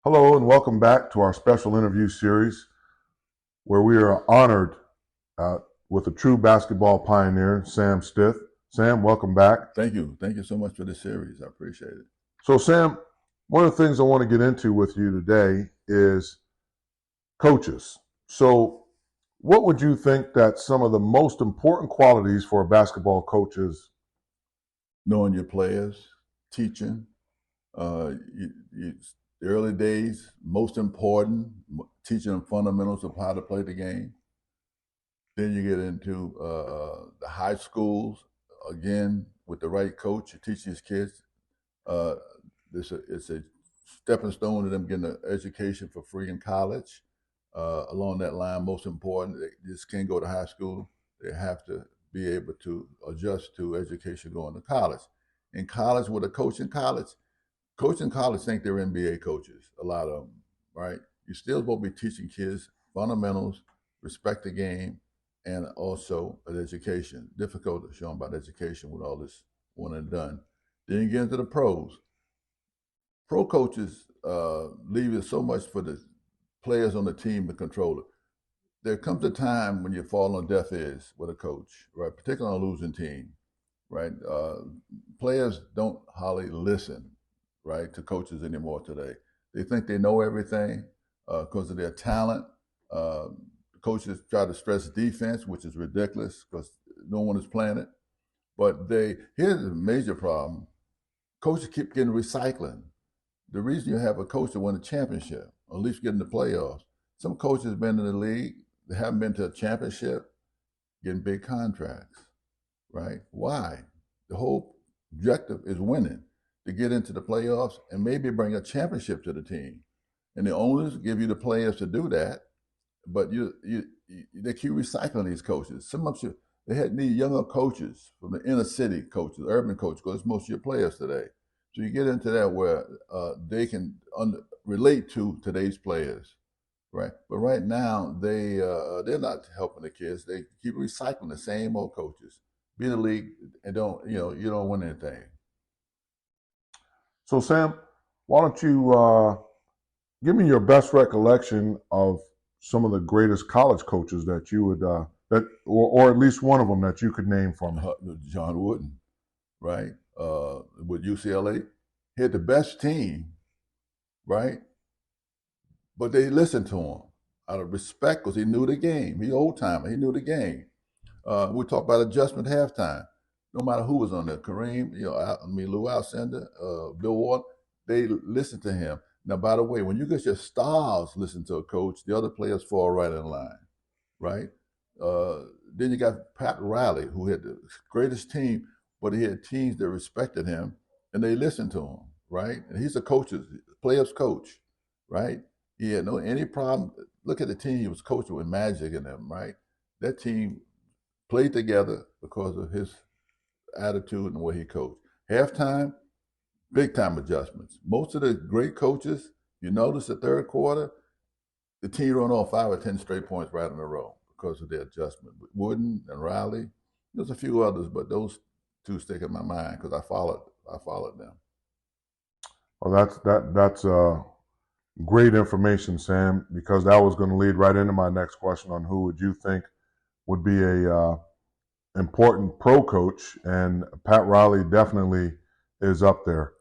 Hello and welcome back to our special interview series where we are honored uh, with a true basketball pioneer, Sam Stith. Sam, welcome back. Thank you. Thank you so much for this series. I appreciate it. So, Sam, one of the things I want to get into with you today is coaches. So, what would you think that some of the most important qualities for a basketball coach is? Knowing your players, teaching, the early days, most important, teaching them fundamentals of how to play the game. Then you get into the high schools, again, with the right coach, you teach these kids. Uh, it's a stepping stone to them getting an education for free in college. Along that line, most important, they just can't go to high school. They have to be able to adjust to education going to college. In college, with a coach in college think they're NBA coaches, a lot of them, right? You still supposed to be teaching kids fundamentals, respect the game, and also an education. Difficult to show them about education with all this one and done. Then you get into the pros. Pro coaches leave it so much for the players on the team to control it. There comes a time when you fall on deaf ears with a coach, right? Particularly on a losing team, right? Players don't hardly listen, right, to coaches anymore today. They think they know everything because of their talent. Coaches try to stress defense, which is ridiculous because no one is playing it. But here's the major problem: coaches keep getting recycling. The reason you have a coach that won a championship, or at least get in the playoffs. Some coaches have been in the league, they haven't been to a championship, getting big contracts, right? Why? The whole objective is winning, to get into the playoffs and maybe bring a championship to the team. And the owners give you the players to do that, but they keep recycling these coaches. Some of them, they need younger coaches from the inner city coaches, urban coaches, because it's most of your players today. So you get into that where they can relate to today's players, right? But right now they're not helping the kids. They keep recycling the same old coaches. Be in the league and you don't win anything. So, Sam, why don't you give me your best recollection of some of the greatest college coaches that you would or at least one of them that you could name for me. John Wooden, right? With UCLA, he had the best team, right? But they listened to him out of respect because he knew the game. He old timer. He knew the game. We talk about adjustment halftime. No matter who was on there, Kareem, Lou Alcindor, Bill Ward, they listened to him. Now, by the way, when you get your stars listen to a coach, the other players fall right in line, right? Then you got Pat Riley, who had the greatest team, but he had teams that respected him and they listened to him, right? And he's a player's coach, right? He had no any problem. Look at the team he was coaching with Magic in them, right? That team played together because of his attitude and the way he coached. Halftime, big time adjustments. Most of the great coaches, you notice the third quarter, the team run off 5 or 10 straight points right in a row because of their adjustment. Wooden and Riley, there's a few others, but those two stick in my mind because I followed them. Well, that's great information, Sam, because that was going to lead right into my next question on who would you think would be a important pro coach, and Pat Riley definitely is up there.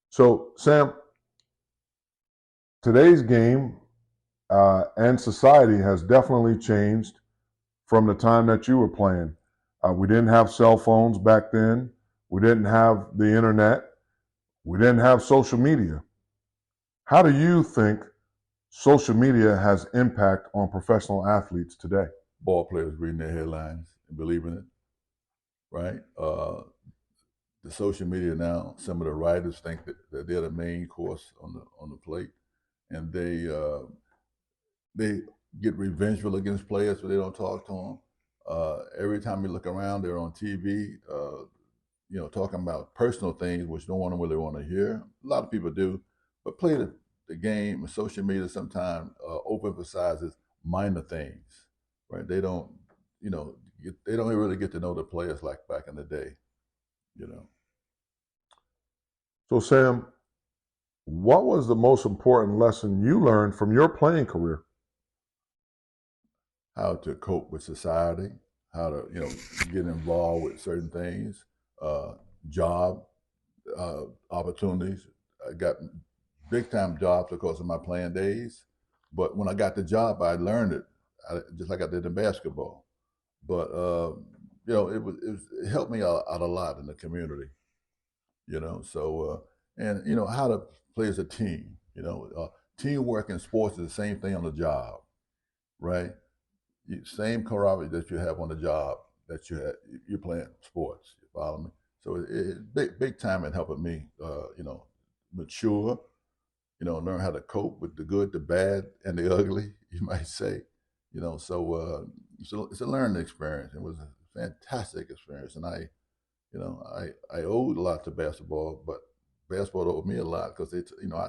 So, Sam, today's game and society has definitely changed from the time that you were playing. We didn't have cell phones back then. We didn't have the internet. We didn't have social media. How do you think social media has impact on professional athletes today? Ball players reading their headlines and believing it, right? The social media now, some of the writers think that they're the main course on the plate, and they get revengeful against players, so they don't talk to them. Every time you look around, they're on TV, talking about personal things, which no one really want to hear. A lot of people do, but play the game. Social media sometimes overemphasizes minor things, right? They don't, they don't really get to know the players like back in the day, you know. So, Sam, What was the most important lesson you learned from your playing career? How to cope with society, how to get involved with certain things, uh, job opportunities. I got big time jobs because of my playing days, but when I got the job, I learned it just like I did in basketball. But it helped me out a lot in the community. And how to play as a team. Teamwork in sports is the same thing on the job, right? Same camaraderie that you have on the job that you're playing sports. You follow me? So it big time in helping me, mature. Learn how to cope with the good, the bad, and the ugly. You might say. So it's a learning experience. It was a fantastic experience, and I owed a lot to basketball, but basketball owed me a lot because I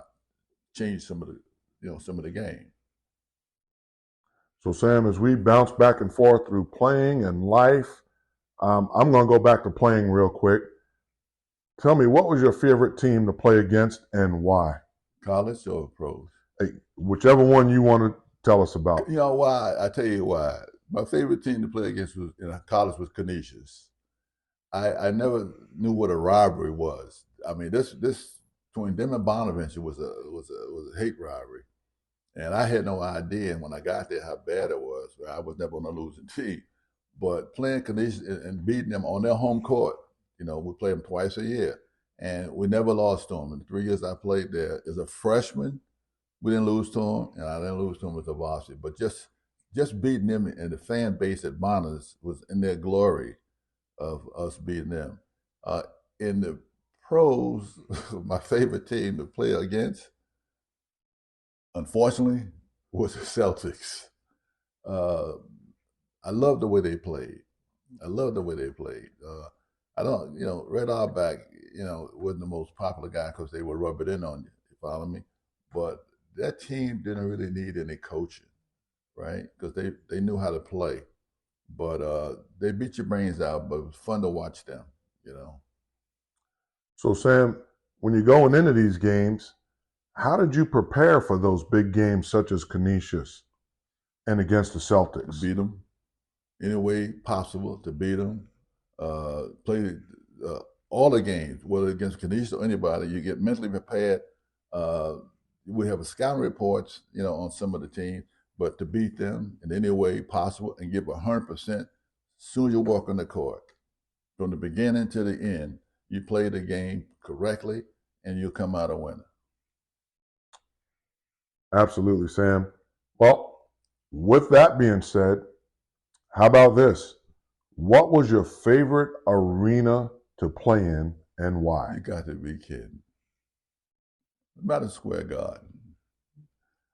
changed some of the game. So, Sam, as we bounce back and forth through playing and life, I'm going to go back to playing real quick. Tell me, what was your favorite team to play against and why? College or pros? Hey, whichever one you want to tell us about. You know why? I tell you why. My favorite team to play against was in college was Canisius. I never knew what a rivalry was. I mean, this between them and Bonaventure was a hate rivalry, and I had no idea when I got there how bad it was. I was never on a losing team, but playing Canisius and beating them on their home court, we play them twice a year, and we never lost to them. In the 3 years I played there as a freshman, we didn't lose to them, and I didn't lose to them as a varsity. But just beating them and the fan base at Bonas was in their glory of us beating them. In the pros, my favorite team to play against, unfortunately, was the Celtics. Uh, I love the way they played. I love the way they played. I don't, Red Auerbach, wasn't the most popular guy because they would rub it in on you. You follow me? But that team didn't really need any coaching, right? Because they knew how to play. But they beat your brains out, but it was fun to watch them. So, Sam, when you're going into these games, how did you prepare for those big games such as Canisius and against the To Celtics? beat them any way possible, to beat them. Play all the games, whether against Canisius or anybody, you get mentally prepared. Uh, we have a scouting reports, on some of the teams, but to beat them in any way possible and give 100% as soon as you walk on the court, from the beginning to the end, you play the game correctly and you'll come out a winner. Absolutely, Sam. Well, with that being said, how about this? What was your favorite arena to play in and why? You got to be kidding. Madison Square Garden.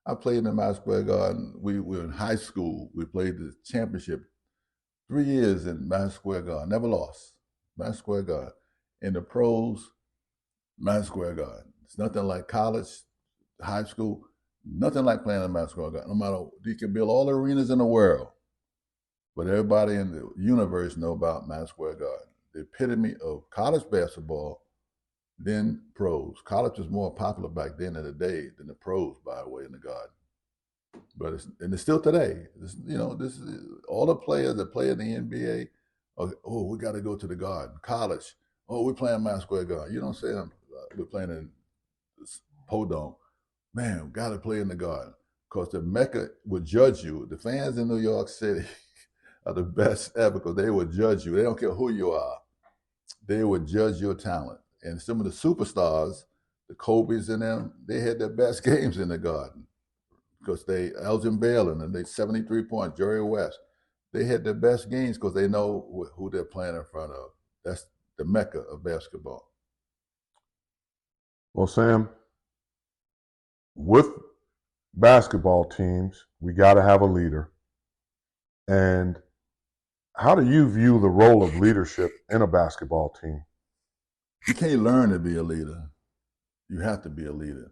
I played in the Madison Square Garden. We were in high school. We played the championship 3 years in Madison Square Garden. Never lost. Madison Square Garden. In the pros, Madison Square Garden. It's nothing like college, high school. Nothing like playing in Madison Square Garden. No matter, you can build all the arenas in the world, but everybody in the universe know about Madison Square Garden. The epitome of college basketball, then pros. College was more popular back then in the day than the pros, by the way, in the Garden. But it's still today. This is all the players that play in the NBA. Oh, we got to go to the Garden. College. Oh, we're playing Madison Square Garden. You don't say we're playing in Podunk. Man, got to play in the Garden because the Mecca would judge you. The fans in New York City are the best ever because they would judge you. They don't care who you are. They would judge your talent. And some of the superstars, the Kobe's and them, they had their best games in the Garden because Elgin Baylor and they 73 points, Jerry West, they had their best games because they know who they're playing in front of. That's the Mecca of basketball. Well, Sam, with basketball teams, we got to have a leader. And how do you view the role of leadership in a basketball team? You can't learn to be a leader. You have to be a leader,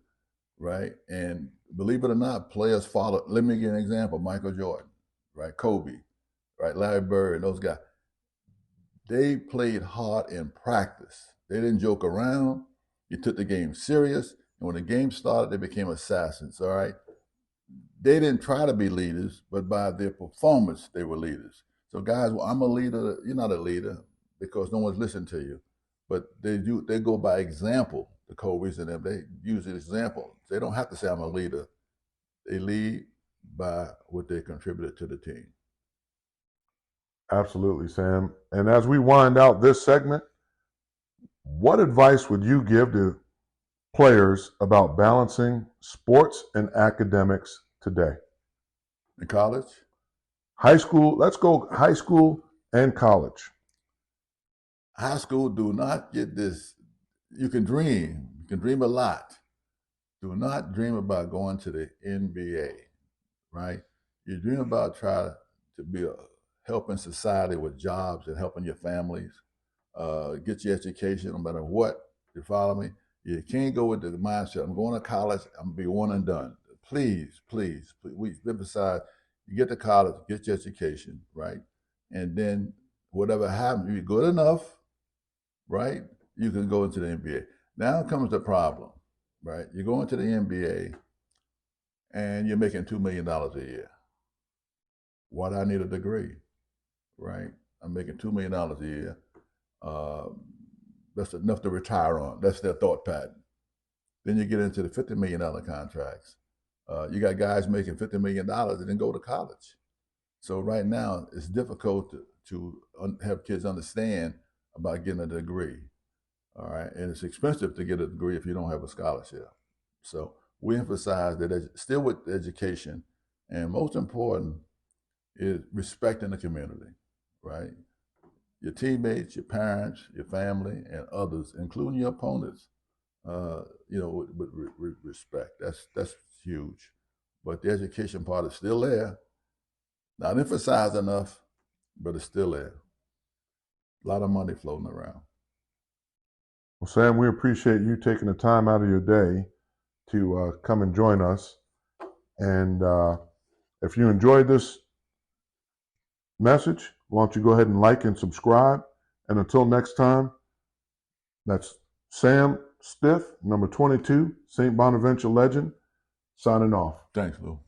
right? And believe it or not, players follow. Let me give an example: Michael Jordan, right? Kobe, right? Larry Bird, those guys. They played hard in practice. They didn't joke around. You took the game serious. And And when the game started, they became assassins, all right? They didn't try to be leaders, but by their performance, they were leaders. So guys, well, I'm a leader. You're not a leader because no one's listening to you. But they go by example. The Kobe's and them, they use an example. They don't have to say I'm a leader. They lead by what they contributed to the team. Absolutely, Sam. And as we wind out this segment, what advice would you give to players about balancing sports and academics today? In college? High school, let's go high school and college. High school, do not get this. You can dream. You can dream a lot. Do not dream about going to the NBA, right? You dream about trying to be helping society with jobs and helping your families, get your education no matter what. You follow me? You can't go with the mindset, I'm going to college, I'm going to be one and done. Please, please, please, we emphasize, you get to college, get your education, right? And then whatever happens, you're good enough, right? You can go into the NBA. Now comes the problem, right? You go into the NBA and you're making $2 million a year. Why do I need a degree, right? I'm making $2 million a year. That's enough to retire on. That's their thought pattern. Then you get into the $50 million contracts. You got guys making $50 million and then go to college. So right now, it's difficult to have kids understand about getting a degree. All right, and it's expensive to get a degree if you don't have a scholarship. So we emphasize that still with education, and most important is respecting the community, right? Your teammates, your parents, your family, and others, including your opponents, with respect. That's huge. But the education part is still there. Not emphasized enough, but it's still there. A lot of money floating around. Well, Sam, we appreciate you taking the time out of your day to come and join us. And if you enjoyed this message, why don't you go ahead and like and subscribe. And until next time, that's Sam Stith, number 22, St. Bonaventure legend, signing off. Thanks, Lou.